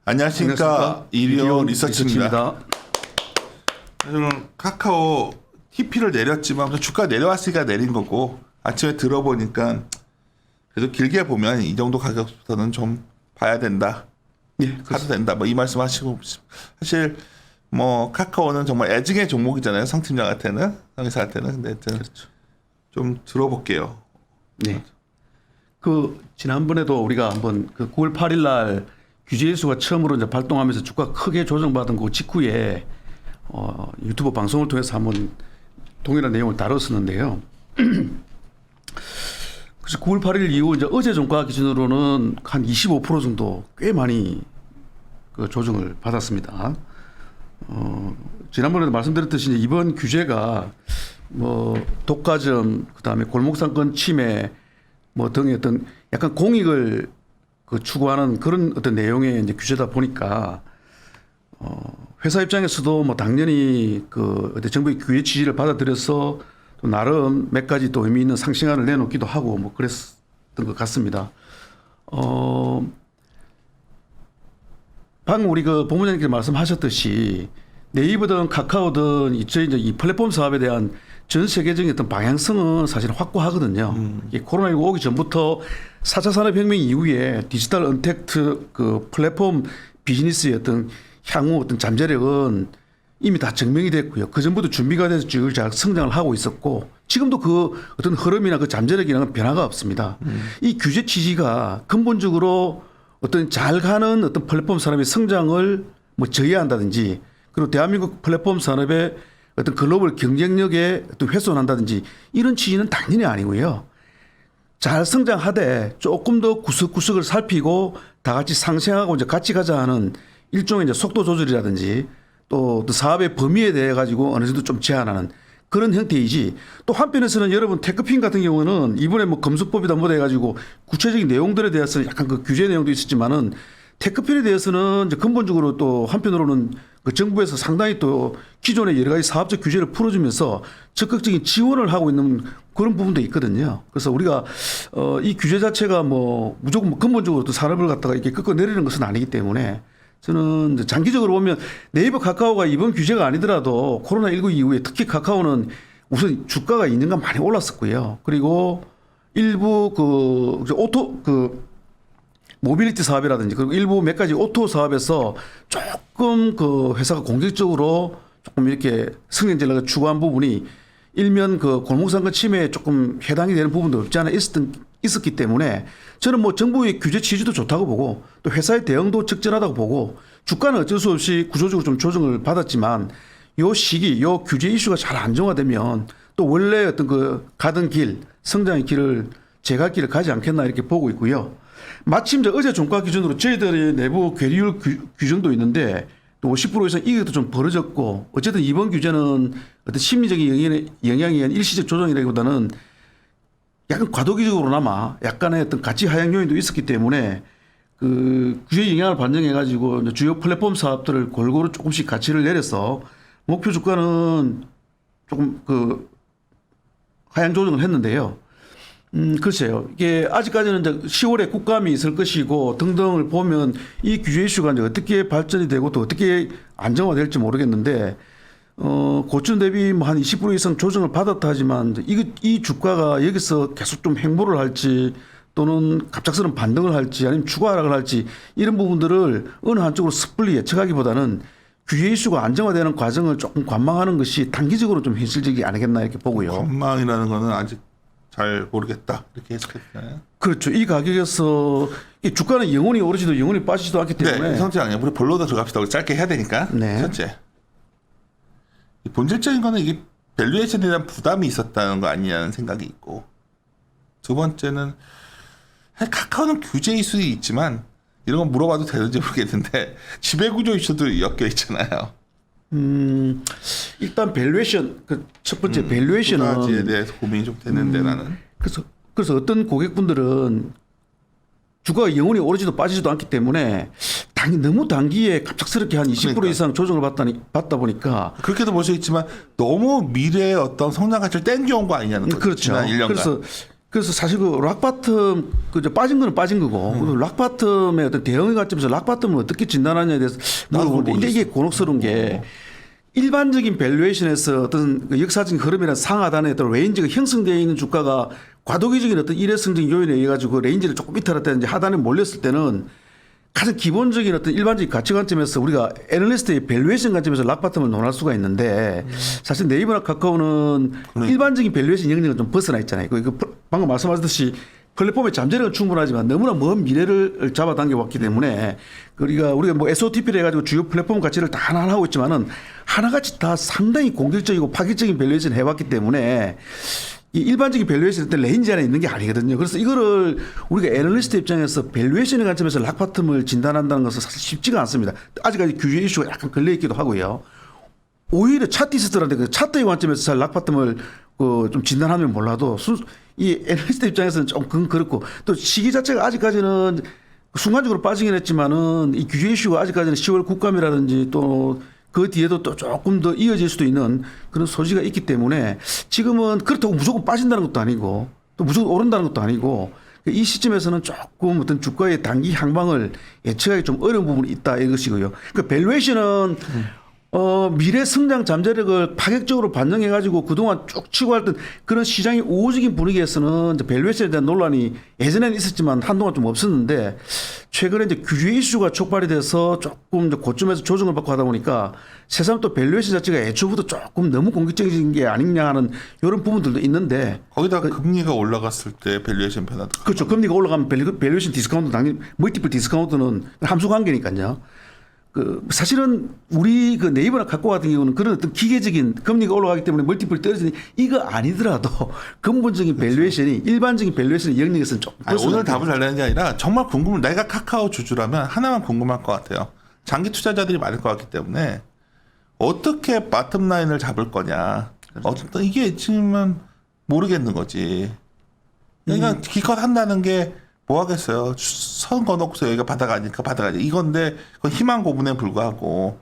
안녕하십니까. 이리온 리서치입니다. 저는 카카오 TP를 내렸지만 주가 내려왔으니까 내린 거고 아침에 들어보니까 그래도 길게 보면 이 정도 가격부터는 좀 봐야 된다. 예, 가도 된다. 뭐 이 말씀 하시고 사실 뭐 카카오는 정말 애증의 종목이잖아요. 성 팀장한테는, 성 이사한테는. 근데 그렇죠. 좀 들어볼게요. 네. 지난번에도 우리가 한번 9월 8일 날 규제일수가 처음으로 이제 발동하면서 주가 크게 조정받은 그 직후에 유튜브 방송을 통해서 한번 동일한 내용을 다뤘었는데요. 그래서 9월 8일 이후 이제 어제 종가 기준으로는 한 25% 정도 꽤 많이 그 조정을 받았습니다. 지난번에도 말씀드렸듯이 이번 규제가 뭐 독과점, 그다음에 골목상권 침해 뭐 등의 어떤 약간 공익을 추구하는 그런 어떤 내용의 이제 규제다 보니까 회사 입장에서도 뭐 당연히 정부의 규제 지지를 받아들여서 또 나름 몇 가지 또 의미 있는 상승안을 내놓기도 하고 뭐 그랬던 것 같습니다. 방금 우리 본부장님께서 말씀하셨듯이 네이버든 카카오든 이제 이 플랫폼 사업에 대한 전 세계적인 어떤 방향성은 사실 확고하거든요. 코로나19 오기 전부터 4차 산업혁명 이후에 디지털 언택트 플랫폼 비즈니스의 어떤 향후 어떤 잠재력은 이미 다 증명이 됐고요. 그 전부터 준비가 돼서 쭉 잘 성장을 하고 있었고 지금도 그 어떤 흐름이나 그 잠재력이라는 변화가 없습니다. 이 규제 취지가 근본적으로 어떤 잘 가는 어떤 플랫폼 산업의 성장을 뭐 저해한다든지 그리고 대한민국 플랫폼 산업의 어떤 글로벌 경쟁력에 또 훼손한다든지 이런 취지는 당연히 아니고요. 잘 성장하되 조금 더 구석구석을 살피고 다 같이 상생하고 이제 같이 가자 하는 일종의 이제 속도 조절이라든지 또 사업의 범위에 대해 가지고 어느 정도 좀 제한하는 그런 형태이지 또 한편에서는 여러분 테크핀 같은 경우는 이번에 뭐 검수법이다 뭐다 해가지고 구체적인 내용들에 대해서 약간 규제 내용도 있었지만은 테크핀에 대해서는 이제 근본적으로 또 한편으로는 정부에서 상당히 또 기존의 여러 가지 사업적 규제를 풀어주면서 적극적인 지원을 하고 있는 그런 부분도 있거든요. 그래서 우리가 이 규제 자체가 뭐 무조건 근본적으로 또 산업을 갖다가 이렇게 꺾어내리는 것은 아니기 때문에 저는 이제 장기적으로 보면 네이버 카카오가 이번 규제가 아니더라도 코로나19 이후에 특히 카카오는 우선 주가가 2년간 많이 올랐었고요. 그리고 일부 모빌리티 사업이라든지 그리고 일부 몇 가지 오토 사업에서 조금 회사가 공격적으로 조금 이렇게 성장 전략을 추구한 부분이 일면 골목상권 침해에 조금 해당이 되는 부분도 없지 않아 있었기 때문에 저는 뭐 정부의 규제 취지도 좋다고 보고 또 회사의 대응도 적절하다고 보고 주가는 어쩔 수 없이 구조적으로 좀 조정을 받았지만 요 시기 요 규제 이슈가 잘 안정화되면 또 원래 어떤 가던 길 성장의 길을 제갈 길을 가지 않겠나 이렇게 보고 있고요. 마침 어제 종가 기준으로 저희들의 내부 괴리율 규정도 있는데 또 50% 이상 이것도 좀 벌어졌고 어쨌든 이번 규제는 어떤 심리적인 영향에 의한 일시적 조정이라기보다는 약간 과도기적으로나마 약간의 어떤 가치 하향 요인도 있었기 때문에 규제 영향을 반영해 가지고 주요 플랫폼 사업들을 골고루 조금씩 가치를 내려서 목표 주가는 조금 하향 조정을 했는데요. 글쎄요. 이게 아직까지는 이제 10월에 국감이 있을 것이고 등등을 보면 이 규제 이슈가 이제 어떻게 발전이 되고 또 어떻게 안정화될지 모르겠는데 고점 대비 뭐 한 20% 이상 조정을 받았다 하지만 이 주가가 여기서 계속 좀 횡보를 할지 또는 갑작스러운 반등을 할지 아니면 추가 하락을 할지 이런 부분들을 어느 한쪽으로 섣불리 예측하기보다는 규제 이슈가 안정화되는 과정을 조금 관망하는 것이 단기적으로 좀 현실적이 아니겠나 이렇게 보고요. 관망이라는 거는 아직 잘 모르겠다 이렇게 해석했나요? 그렇죠. 이 가격에서 이 주가는 영원히 오르지도 영원히 빠지지도 않기 때문에. 네, 성장이요. 우리 본론으로 들어갑시다. 우리 짧게 해야 되니까. 네. 첫째, 본질적인 거는 이게 밸류에이션에 대한 부담이 있었다는 거 아니냐는 생각이 있고, 두 번째는 카카오는 규제 이슈도 있지만 이런 건 물어봐도 되는지 모르겠는데 지배구조 이슈도 엮여 있잖아요. 일단 밸류에이션 첫 번째 밸류에이션은 두 가지에 대해서 고민이 좀 되는데 나는 그래서 어떤 고객분들은 주가가 영원히 오르지도 빠지지도 않기 때문에 너무 단기에 갑작스럽게 한 20% 이상 조정을 받다 보니까 그렇게도 볼 수 있지만 너무 미래의 어떤 성장 가치를 땡겨온 거 아니냐는 거죠. 그렇죠. 지난 1년간. 그래서 그래서 사실 그 락바텀 그저 빠진 거는 빠진 거고 그 락바텀의 어떤 대응의 관점에서 락바텀을 어떻게 진단하냐에 대해서 물어보는데 근데 이게 곤혹스러운 게 일반적인 밸류에이션에서 어떤 그 역사적인 흐름이나 상하단에 어떤 레인지가 형성되어 있는 주가가 과도기적인 어떤 일회성적인 요인에 의해 가지고 그 레인지를 조금 밑으로 하단에 몰렸을 때는 가장 기본적인 어떤 일반적인 가치 관점에서 우리가 애널리스트의 밸류에이션 관점에서 락바텀을 논할 수가 있는데 사실 네이버나 카카오는 일반적인 밸류에이션 영역은 좀 벗어나 있잖아요. 그 방금 말씀하셨듯이 플랫폼의 잠재력은 충분하지만 너무나 먼 미래를 잡아당겨 왔기 때문에 우리가 뭐 SOTP를 해가지고 주요 플랫폼 가치를 다 하나 하고 있지만은 하나같이 다 상당히 공격적이고 파격적인 밸류에이션을 해왔기 때문에 이 일반적인 밸류에이션 때 레인지 안에 있는 게 아니거든요. 그래서 이거를 우리가 애널리스트 입장에서 밸류에이션의 관점에서 락바텀을 진단한다는 것은 사실 쉽지가 않습니다. 아직까지 규제 이슈가 약간 걸려있기도 하고요. 오히려 차트리스트라는데 그 차트의 관점에서 잘 락바텀을 좀 진단하면 몰라도 이 애널리스트 입장에서는 좀 그렇고 또 시기 자체가 아직까지는 순간적으로 빠지긴 했지만은 이 규제 이슈가 아직까지는 10월 국감이라든지 또 그 뒤에도 또 조금 더 이어질 수도 있는 그런 소지가 있기 때문에 지금은 그렇다고 무조건 빠진다는 것도 아니고 또 무조건 오른다는 것도 아니고 이 시점에서는 조금 어떤 주가의 단기 향방을 예측하기 좀 어려운 부분이 있다 이것이고요. 그 밸류에이션은 미래 성장 잠재력을 파격적으로 반영해 가지고 그동안 쭉 치고 왔던 그런 시장의 우호적인 분위기에서는 이제 밸류에이션에 대한 논란이 예전에는 있었지만 한동안 좀 없었는데 최근에 이제 규제 이슈가 촉발이 돼서 조금 이제 고점에서 조정을 받고 하다 보니까 새삼 또 밸류에이션 자체가 애초부터 조금 너무 공격적인 게 아니냐 하는 이런 부분들도 있는데 거기다가 금리가 올라갔을 때 밸류에이션 변화도 그렇죠. 금리가 올라가면 밸류에이션 디스카운트 당연히 멀티플 디스카운트는 함수 관계니까요. 사실은 우리 그 네이버나 카카오 같은 경우는 그런 어떤 기계적인 금리가 올라가기 때문에 멀티플이 떨어지는 이거 아니더라도 근본적인 밸류에이션이 일반적인 밸류에이션 영역에서는 조금 오늘 답을 달라는 게 아니라 정말 궁금해. 내가 카카오 주주라면 하나만 궁금할 것 같아요. 장기 투자자들이 많을 것 같기 때문에 어떻게 바텀 라인을 잡을 거냐. 어떤 이게 지금은 모르겠는 거지. 그러니까 기껏 한다는 게 뭐 하겠어요. 선 거놓고서 여기가 바다가 아니니까 바다가 아니야. 이건데 그건 희망 고문에 불과하고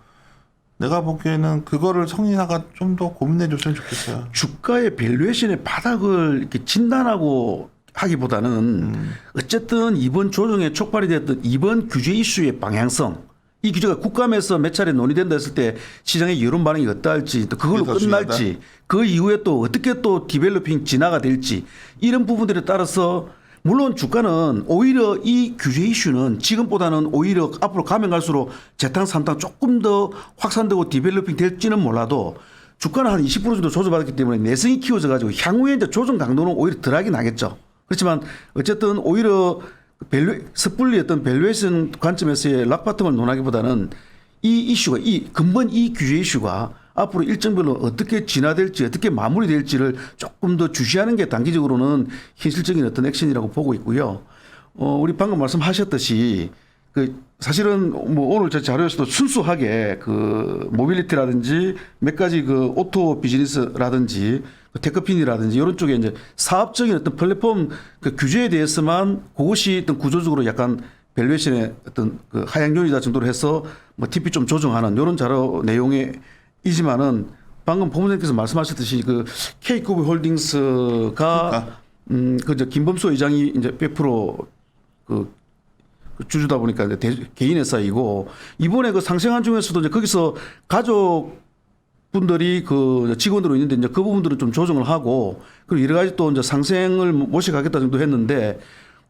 내가 보기에는 그거를 성인사가 좀 더 고민해 줬으면 좋겠어요. 주가의 밸류에이션의 바닥을 이렇게 진단하고 하기보다는 어쨌든 이번 조정에 촉발이 됐던 이번 규제 이슈의 방향성 이 규제가 국감에서 몇 차례 논의된다 했을 때 시장의 여론 반응이 어떠할지 또 그걸로 끝날지 그 이후에 또 어떻게 또 디벨로핑 진화가 될지 이런 부분들에 따라서 물론 주가는 오히려 이 규제 이슈는 지금보다는 오히려 앞으로 가면 갈수록 재탕 삼탕 조금 더 확산되고 디벨로핑 될지는 몰라도 주가는 한 20% 정도 조정받았기 때문에 내성이 키워져 가지고 향후에 이제 조정 강도는 오히려 덜하긴 하겠죠. 그렇지만 어쨌든 오히려 섣불리 어떤 밸류에이션 관점에서의 락바텀을 논하기보다는 이 이슈가 이 근본 이 규제 이슈가 앞으로 일정별로 어떻게 진화될지 어떻게 마무리될지를 조금 더 주시하는 게 단기적으로는 현실적인 어떤 액션이라고 보고 있고요. 우리 방금 말씀하셨듯이 사실은 뭐 오늘 제 자료에서도 순수하게 모빌리티라든지 몇 가지 오토 비즈니스라든지 테크핀이라든지 이런 쪽에 이제 사업적인 어떤 플랫폼 규제에 대해서만 그것이 어떤 구조적으로 약간 밸류에이션의 어떤 하향 요인이다 정도로 해서 뭐 TP 좀 조정하는 이런 자료 내용이지만은 방금 본부장님께서 말씀하셨듯이 K그룹 홀딩스가 김범수 의장이 이제 100% 주주다 보니까 이제 개인 회사이고 이번에 상생한 중에서도 이제 거기서 가족 분들이 직원으로 있는데 이제 그 부분들은 좀 조정을 하고 그리고 여러 가지 또 이제 상생을 모셔가겠다 정도 했는데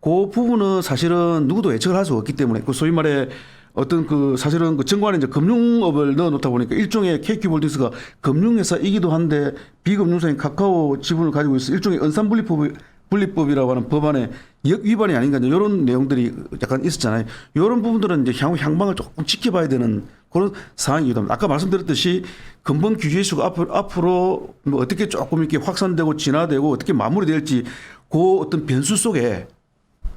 그 부분은 사실은 누구도 예측을 할 수 없기 때문에 소위 말해 어떤 사실은 정관에 이제 금융업을 넣어 놓다 보니까 일종의 KQ홀딩스가 금융회사이기도 한데 비금융사인 카카오 지분을 가지고 있어 일종의 은산분리법이라고 하는 법안의 위반이 아닌가 이런 내용들이 약간 있었잖아요. 이런 부분들은 이제 향후 향방을 조금 지켜봐야 되는 그런 상황이기도 합니다. 아까 말씀드렸듯이 근본 규제 이슈가 앞으로 뭐 어떻게 조금 이렇게 확산되고 진화되고 어떻게 마무리될지 그 어떤 변수 속에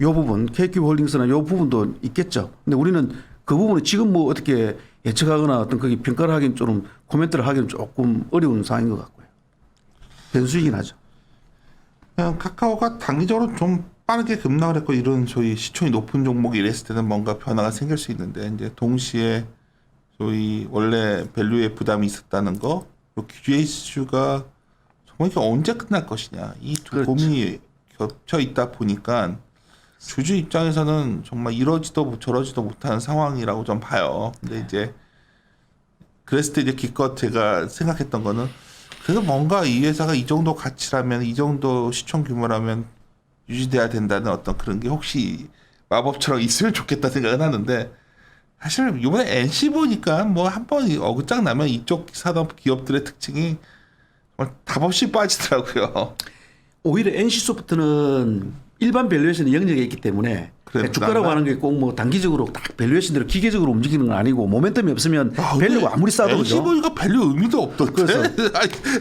이 부분 KQ홀딩스나 이 부분도 있겠죠. 근데 우리는 그 부분을 지금 뭐 어떻게 예측하거나 어떤 거기 평가를 하기는 좀 코멘트를 하기는 조금 어려운 상황인 것 같고요. 변수이긴 하죠. 그냥 카카오가 단기적으로 좀 빠르게 급락을 했고 이런 소위 시총이 높은 종목이 이랬을 때는 뭔가 변화가 생길 수 있는데 이제 동시에 소위 원래 밸류에 부담이 있었다는 거, 규제 이슈가 정말 이게 언제 끝날 것이냐 이 두 그렇죠. 고민이 겹쳐 있다 보니까 주주 입장에서는 정말 이러지도 저러지도 못하는 상황이라고 좀 봐요. 근데 이제 그랬을 때 이제 기껏 제가 생각했던 거는 그래서 뭔가 이 회사가 이 정도 가치라면 이 정도 시총 규모라면 유지돼야 된다는 어떤 그런 게 혹시 마법처럼 있으면 좋겠다 생각은 하는데 사실 이번에 NC 보니까 뭐 한 번 어긋장 나면 이쪽 산업 기업들의 특징이 정말 답없이 빠지더라고요. 오히려 NC소프트는 일반 밸류에이션이 영역에 있기 때문에 그래, 주가라고 하는 게 꼭 뭐 단기적으로 딱 밸류에이션대로 기계적으로 움직이는 건 아니고 모멘텀이 없으면 밸류가 아무리 싸도 NC 그죠. 보니까 밸류 의미도 없던데. 그래서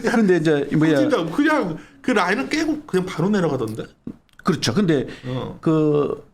그런데 이제 뭐야 진짜 그냥 그 라인을 깨고 그냥 바로 내려가던데. 그렇죠. 근데 그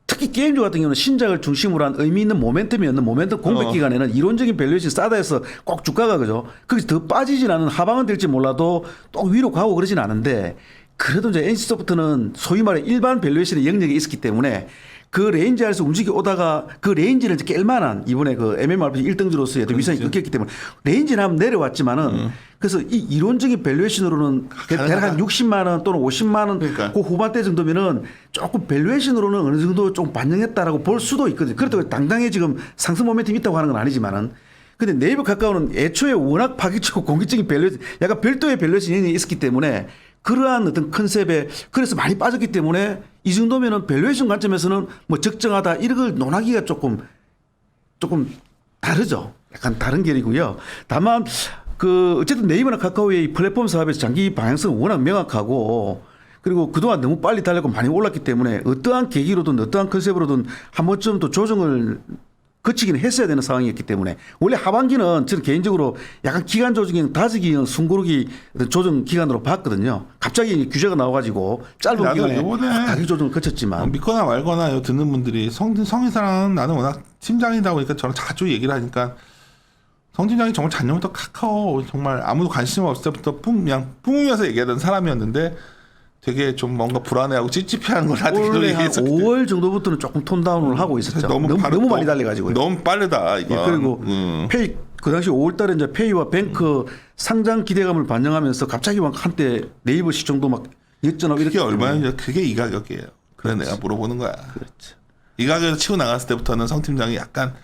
특히 게임주 같은 경우는 신작을 중심으로 한 의미 있는 모멘텀이 없는 모멘텀 공백 기간에는 이론적인 밸류에이션이 싸다 해서 꼭 주가가 그죠. 거기서 더 빠지진 않은 하방은 될지 몰라도 또 위로 가고 그러진 않은데 그래도 이제 NC소프트는 소위 말해 일반 밸류에이션의 영역에 있었기 때문에 그 레인지 안에서 움직여 오다가 그 레인지를 이제 깰 만한 이번에 그 MMRP 1등주로서의 위상이 끊겼기 때문에 레인지는 한번 내려왔지만은 그래서 이 이론적인 밸류에이션으로는 대략 한 60만 원 또는 50만 원 그러니까. 그 후반대 정도면은 조금 밸류에이션으로는 어느 정도 좀 반영했다라고 볼 수도 있거든요. 그렇다고 당장에 지금 상승 모멘텀이 있다고 하는 건 아니지만은 근데 네이버 카카오는 애초에 워낙 파격적이고 공격적인 밸류에이션 약간 별도의 밸류에이션이 있었기 때문에 그러한 어떤 컨셉에 그래서 많이 빠졌기 때문에 이 정도면은 밸류에이션 관점에서는 뭐 적정하다 이런 걸 논하기가 조금 다르죠. 약간 다른 결이고요. 다만 그 어쨌든 네이버나 카카오의 이 플랫폼 사업에서 장기 방향성은 워낙 명확하고 그리고 그동안 너무 빨리 달렸고 많이 올랐기 때문에 어떠한 계기로든 어떠한 컨셉으로든 한 번쯤 또 조정을 거치기는 했어야 되는 상황이었기 때문에 원래 하반기는 저는 개인적으로 약간 기간 조정형 다지기형 숨고르기 조정 기간으로 봤거든요. 갑자기 규제가 나와가지고 짧은 나도 기간에 이번에 가격 조정을 거쳤지만 믿거나 말거나 요 듣는 분들이 성희사랑 나는 워낙 팀장이다 보니까 저랑 자주 얘기를 하니까 성 팀장이 정말 작년부터 카카오 정말 아무도 관심 없을 때부터 그냥 뿜으면서 얘기하던 사람이었는데 되게 좀 뭔가 불안해하고 찝찝해하는 걸 나한테 계속 원래 한 얘기했었기 5월 정도부터는 조금 톤다운을 하고 있었죠. 너무 많이 달려가지고요. 너무 빠르다 이거. 그리고 페이 그 당시 5월달에 이제 페이와 뱅크 상장 기대감을 반영하면서 갑자기 막 한때 네이버 시총도 막 역전하고 그게 이렇게 얼마냐? 그게 이 가격이에요. 그래 내가 물어보는 거야. 그렇죠. 이 가격에서 치고 나갔을 때부터는 성 팀장이 약간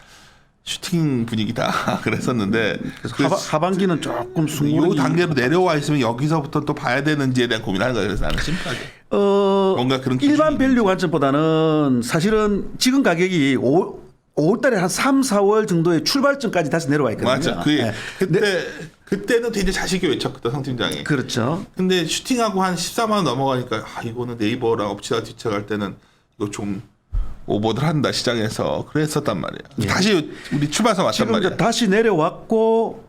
슈팅 분위기다 그랬었는데 그래서 하반기는 조금 요 숨고르기 단계로 내려와 있으면 여기서부터 또 봐야 되는지에 대한 고민하는 거예요. 그래서 나는 심플하게 뭔가 그런 일반 기준이 밸류 관점보다는 사실은 지금 가격이 5월달에 한 3, 4월 정도의 출발점까지 다시 내려와 있거든요. 맞아. 네. 그때는 되게 자식이 외쳤거든 성 팀장이. 그렇죠. 근데 슈팅하고 한 14만 원 넘어가니까 아 이거는 네이버랑 엎치다 뒤쳐갈 때는 이거 좀 오버들 한다 시장에서 그랬었단 말이야. 예. 다시 우리 출발선 왔단 지금 말이야. 이제 다시 내려왔고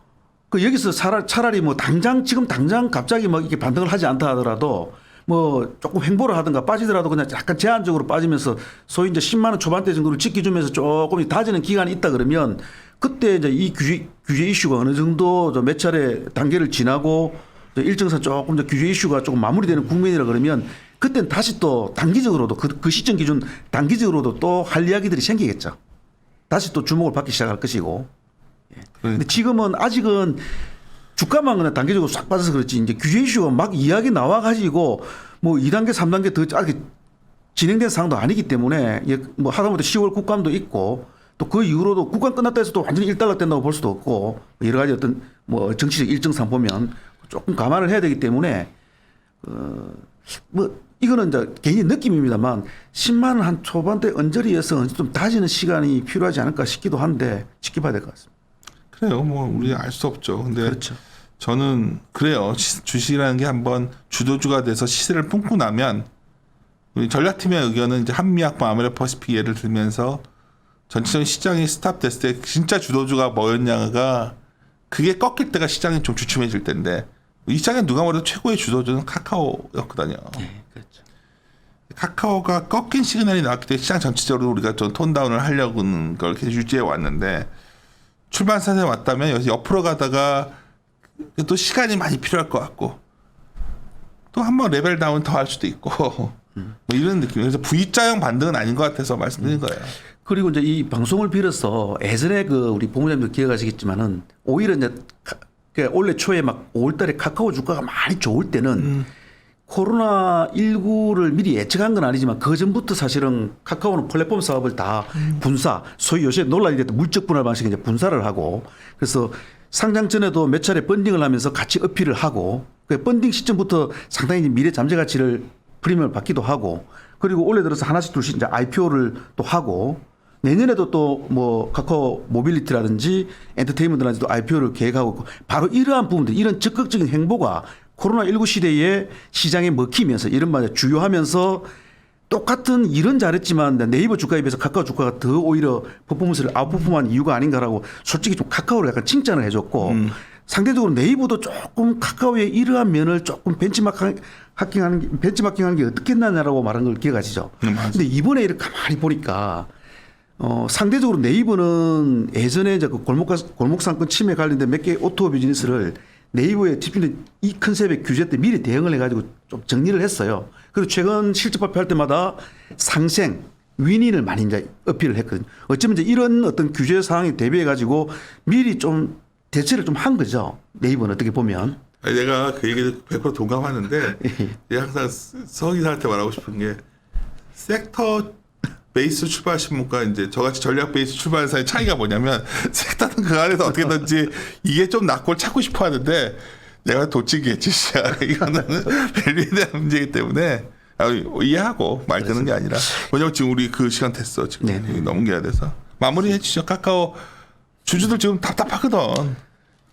그 여기서 차라리 뭐 지금 당장 갑자기 뭐 이렇게 반등을 하지 않다 하더라도 뭐 조금 횡보를 하든가 빠지더라도 그냥 약간 제한적으로 빠지면서 소위 이제 10만 원 초반대 정도를 지켜주면서 조금 다지는 기간이 있다 그러면 그때 이제 이 규제 이슈가 어느 정도 몇 차례 단계를 지나고 일정상 조금 더 규제 이슈가 조금 마무리되는 국면이라 그러면 그때는 다시 또 단기적으로도 그 시점 기준 단기적으로도 또 할 이야기들이 생기겠죠. 다시 또 주목을 받기 시작할 것이고. 근데 지금은 아직은 주가만 그냥 단계적으로 싹 빠져서 그렇지 이제 규제 이슈가 막 이야기 나와가지고 뭐 2단계, 3단계 더 아직 진행된 상황도 아니기 때문에 뭐 하다못해 10월 국감도 있고 또 그 이후로도 국감 끝났다 해서 또 완전히 일단락된다고 볼 수도 없고 여러 가지 어떤 뭐 정치적 일정상 보면 조금 감안을 해야 되기 때문에 뭐 이거는 이제 개인의 느낌입니다만 10만 원 한 초반대 언저리에서 좀 다지는 시간이 필요하지 않을까 싶기도 한데 지켜봐야 될 것 같습니다. 그래요. 뭐 우리 알 수 없죠. 근데 그렇죠. 저는 그래요. 주식이라는 게 한번 주도주가 돼서 시세를 뿜고 나면 우리 전략팀의 의견은 이제 한미약품 아메리퍼시픽 예를 들면서 전체적인 시장이 스탑됐을 때 진짜 주도주가 뭐였냐가 그게 꺾일 때가 시장이 좀 주춤해질 때인데 이 시장에 누가 뭐래도 최고의 주도주는 카카오였거든요. 네, 그렇죠. 카카오가 꺾인 시그널이 나왔기 때문에 시장 전체적으로 우리가 좀 톤다운을 하려는 걸 계속 유지해 왔는데 출발선에 왔다면 여기서 옆으로 가다가 또 시간이 많이 필요할 것 같고 또 한번 레벨 다운 더 할 수도 있고 뭐 이런 느낌. 그래서 V자형 반등은 아닌 것 같아서 말씀드린 거예요. 그리고 이제 이 방송을 빌어서 예전에 그 우리 부모님도 기억하시겠지만은 오히려 이제 원래 초에 막 5월달에 카카오 주가가 많이 좋을 때는 코로나19를 미리 예측한 건 아니지만 그 전부터 사실은 카카오는 플랫폼 사업을 다 분사, 소위 요새 논란이 됐던 물적 분할 방식에 이제 분사를 하고 그래서 상장 전에도 몇 차례 펀딩을 하면서 같이 어필을 하고 그 펀딩 시점부터 상당히 미래 잠재 가치를 프리미엄을 받기도 하고 그리고 올해 들어서 하나씩 둘씩 이제 IPO를 또 하고 내년에도 또 뭐 카카오 모빌리티라든지 엔터테인먼트라든지도 IPO를 계획하고 있고 바로 이러한 부분들 이런 적극적인 행보가 코로나19 시대에 시장에 먹히면서 이른바 주요하면서 똑같은 일은 잘했지만 네이버 주가에 비해서 카카오 주가가 더 오히려 퍼포먼스를 아웃퍼폼한 이유가 아닌가라고 솔직히 좀 카카오를 약간 칭찬을 해줬고 상대적으로 네이버도 조금 카카오의 이러한 면을 조금 벤치마킹하는 게 어떻겠느냐라고 말한 걸 기억하시죠? 근데 이번에 이렇게 가만히 보니까 상대적으로 네이버는 예전에 이제 그 골목상권 침해 관련된 몇 개의 오토 비즈니스를 네이버에 집중된 이 컨셉의 규제 때 미리 대응을 해가지고 좀 정리를 했어요. 그리고 최근 실적 발표할 때마다 상생, 윈윈을 많이 이제 어필을 했거든요. 어쩌면 이제 이런 어떤 규제 사항에 대비해가지고 미리 좀 대처를 좀 한 거죠. 네이버는 어떻게 보면. 아니, 내가 그 얘기를 100% 동감하는데 내가 항상 서기사한테 말하고 싶은 게 섹터 베이스 출발하신 분과 이제 저같이 전략 베이스 출발하는 사이의 차이가 뭐냐면 섹터는 그 안에서 어떻게든지 이게 좀 낫고 찾고 싶어 하는데 내가 도치기의 짓이야. 이거는 밸류에 대한 문제이기 때문에 이해하고 말 듣는 게 아니라 왜냐면 지금 우리 그 시간 됐어. 지금 네네. 넘겨야 돼서 마무리해 주시죠. 카카오 주주들 지금 답답하거든.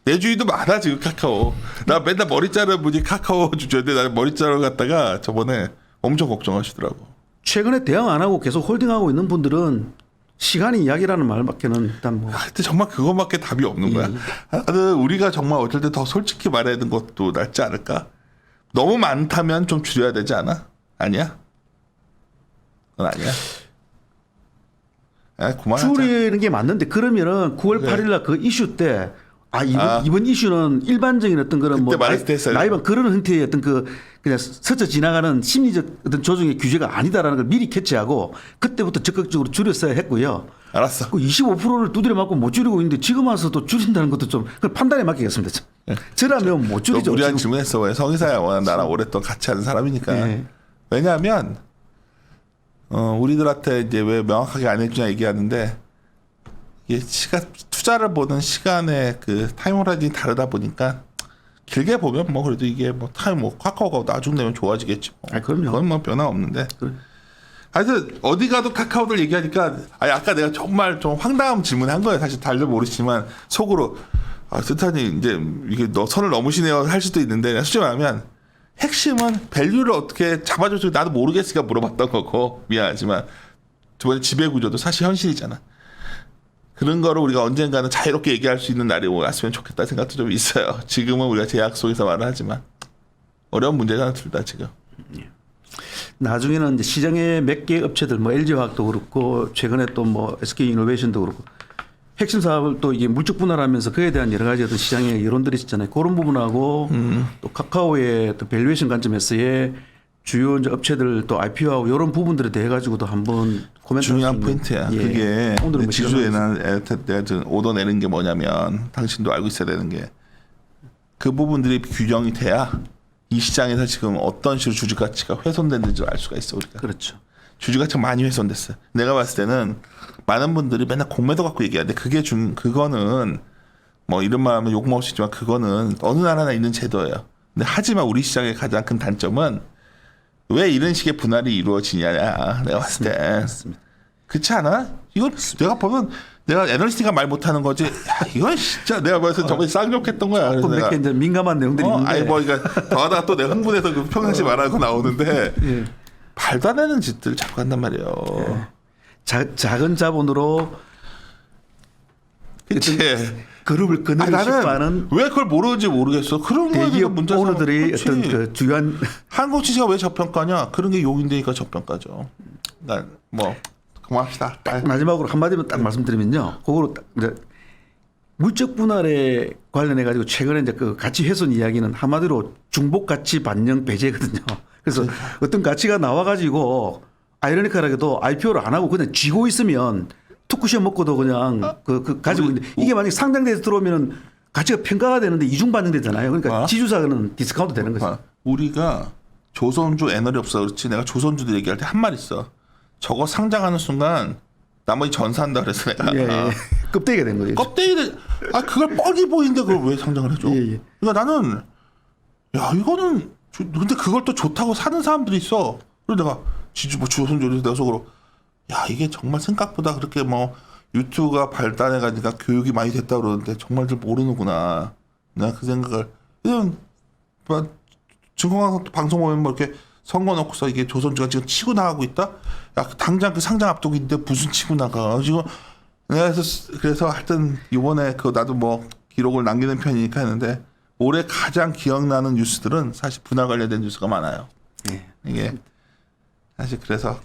내 주위도 많아 지금 카카오. 나 맨날 머리 자르는 분이 카카오 주주인데 나는 머리 자르러 갔다가 저번에 엄청 걱정하시더라고. 최근에 대응 안 하고 계속 홀딩하고 있는 분들은 시간이 이야기라는 말밖에는 일단 뭐. 근데 정말 그것밖에 답이 없는 거야. 나는 우리가 정말 어쩔 때 더 솔직히 말해야 되는 것도 낫지 않을까? 너무 많다면 좀 줄여야 되지 않아? 아니야? 그건 아니야. 그만하자. 줄이는 게 맞는데 그러면은 9월 8일 날 그 이슈 때 이번 이슈는 일반적인 어떤 그런 뭐 말했을 때 했어요. 라이브 그런 형태의 어떤 그냥 스쳐 지나가는 심리적 어떤 조정의 규제가 아니다라는 걸 미리 캐치하고 그때부터 적극적으로 줄였어야 했고요. 알았어. 그 25%를 두드려 맞고 못 줄이고 있는데 지금 와서 또 줄인다는 것도 좀 그걸 판단에 맡기겠습니다. 저라면 못 줄이죠. 너 무리한 지금. 질문했어. 왜 성의사야? 워낙 나랑 오랫동안 같이 하는 사람이니까. 네. 왜냐하면 우리들한테 이제 왜 명확하게 안 해주냐 얘기하는데 이게 투자를 보는 시간의 그 타임 호라이즌이 다르다 보니까 길게 보면 뭐 그래도 이게 뭐 타임 뭐 카카오가 나중 되면 좋아지겠지. 뭐. 그럼요. 그건 뭐 변화 없는데. 하여튼 어디 가도 카카오들 얘기하니까 아까 내가 정말 좀 황당한 질문한 거예요. 사실 달도 모르지만 속으로 스탄이 이제 이게 선을 넘으시네요 할 수도 있는데 솔직히 말하면 핵심은 밸류를 어떻게 잡아줄지 나도 모르겠으니까 물어봤던 거고 미안하지만 두 번째 지배구조도 사실 현실이잖아. 그런 거를 우리가 언젠가는 자유롭게 얘기할 수 있는 날이 왔으면 좋겠다 생각도 좀 있어요. 지금은 우리가 제약 속에서 말을 하지만 어려운 문제잖아 둘 다 지금. 나중에는 이제 시장의 몇 개 업체들 뭐 LG화학도 그렇고 최근에 또 뭐 SK이노베이션도 그렇고 핵심 사업을 또 이게 물적 분할하면서 그에 대한 여러 가지 어떤 시장의 여론들이 있잖아요. 그런 부분하고 또 카카오의 또 밸류에이션 관점에서의 주요 이제 업체들 또 IPO하고 이런 부분들에 대해 가지고도 한번 코멘트 중요한 포인트야. 예. 그게 오늘은 뭐 지주에는 내가 지금 오더 내는 게 뭐냐면 당신도 알고 있어야 되는 게 그 부분들이 규정이 돼야 이 시장에서 지금 어떤 식으로 주주 가치가 훼손됐는지 알 수가 있어 우리가. 그렇죠. 주주 가치가 많이 훼손됐어. 내가 봤을 때는 많은 분들이 맨날 공매도 갖고 얘기하는데 그거는 뭐 이런 말하면 욕 먹을 수 있지만 그거는 어느 나라나 있는 제도예요. 근데 하지만 우리 시장의 가장 큰 단점은 왜 이런 식의 분할이 이루어지냐 내가 봤을 때. 맞습니다. 그렇지 않아? 이건 내가 보면 내가 애널리스트가 말 못하는 거지. 야, 이건 진짜 내가 봐서 저번에 쌍욕했던 거야. 조금 몇 개 이제 민감한 내용들이 있는데. 아니 뭐 그러니까 더하다가 또 내가 흥분해서 그 평상시 말하고 나오는데 예. 말도 안 되는 짓들 자꾸 한단 말이에요. 작은 자본으로 그치? 그룹을 끊고 싶어하는 나는 왜 그걸 모르는지 모르겠어. 그런 거에 대기업 문제 오너들의 어떤 그 주요한 한국 지시가 왜 저평가냐? 그런 게 용인되니까 저평가죠. 그러니까 뭐 고맙시다. 마지막으로 한마디만 딱 말씀드리면요. 그거로 딱 이제 물적 분할에 관련해 가지고 최근에 이제 그 가치 훼손 이야기는 한마디로 중복 가치 반영 배제거든요. 그래서 어떤 가치가 나와 가지고 아이러니컬하게도 IPO를 안 하고 그냥 쥐고 있으면 투쿠시어 먹고도 그냥 그 가지고 있는데 이게 만약에 상장돼서 들어오면은 가치가 평가가 되는데 이중 반영되잖아요. 그러니까 지주사는 디스카운트 되는 거죠. 우리가 조선주 애널이 없어 그렇지 내가 조선주들 얘기할 때 한 말 있어. 저거 상장하는 순간 나머지 전사한다 그래서 내가 예, 예. 껍데기가 된 거죠. 껍데기를 그걸 뻔히 보이는데 그걸 왜 상장을 해줘? 예, 예. 그러니까 나는 야 이거는 근데 그걸 또 좋다고 사는 사람들이 있어. 그래서 내가 조선주에서 내가 속으로 야 이게 정말 생각보다 그렇게 뭐 유튜브가 발달해가니까 교육이 많이 됐다 그러는데 정말들 모르는구나. 내가 그 생각을 그냥 뭐 증권가서 방송 보면 뭐 이렇게 선거 놓고서 이게 조선주가 지금 치고 나가고 있다. 야 당장 그 상장 앞두고 있는데 무슨 치고 나가 지금. 내가 그래서 하여튼 이번에 그 나도 뭐 기록을 남기는 편이니까 했는데 올해 가장 기억나는 뉴스들은 사실 분할 관련된 뉴스가 많아요. 예. 이게 사실 그래서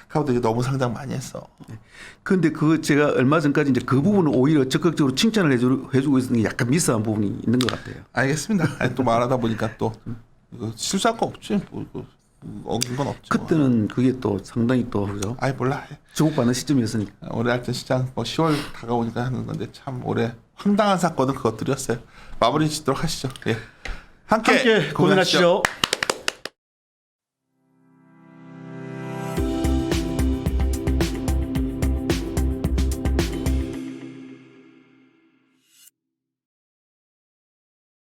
카카오도 이게 너무 상장 많이 했어. 근데 그 제가 얼마 전까지 이제 그 부분을 오히려 적극적으로 칭찬을 해주고 있는 게 약간 미스한 부분이 있는 것 같아요. 알겠습니다. 아니, 또 말하다 보니까 또 이거 실수할 거 없지. 뭐 이거 어긴 건 없지. 뭐. 그때는 그게 또 상당히 또 그죠. 아이 몰라. 주목받는 시점이었으니까. 올해 하여튼 시장 뭐 10월 다가오니까 하는 건데 참 올해 황당한 사건은 그것들이었어요. 마무리 짓도록 하시죠. 예. 함께 고민하시죠.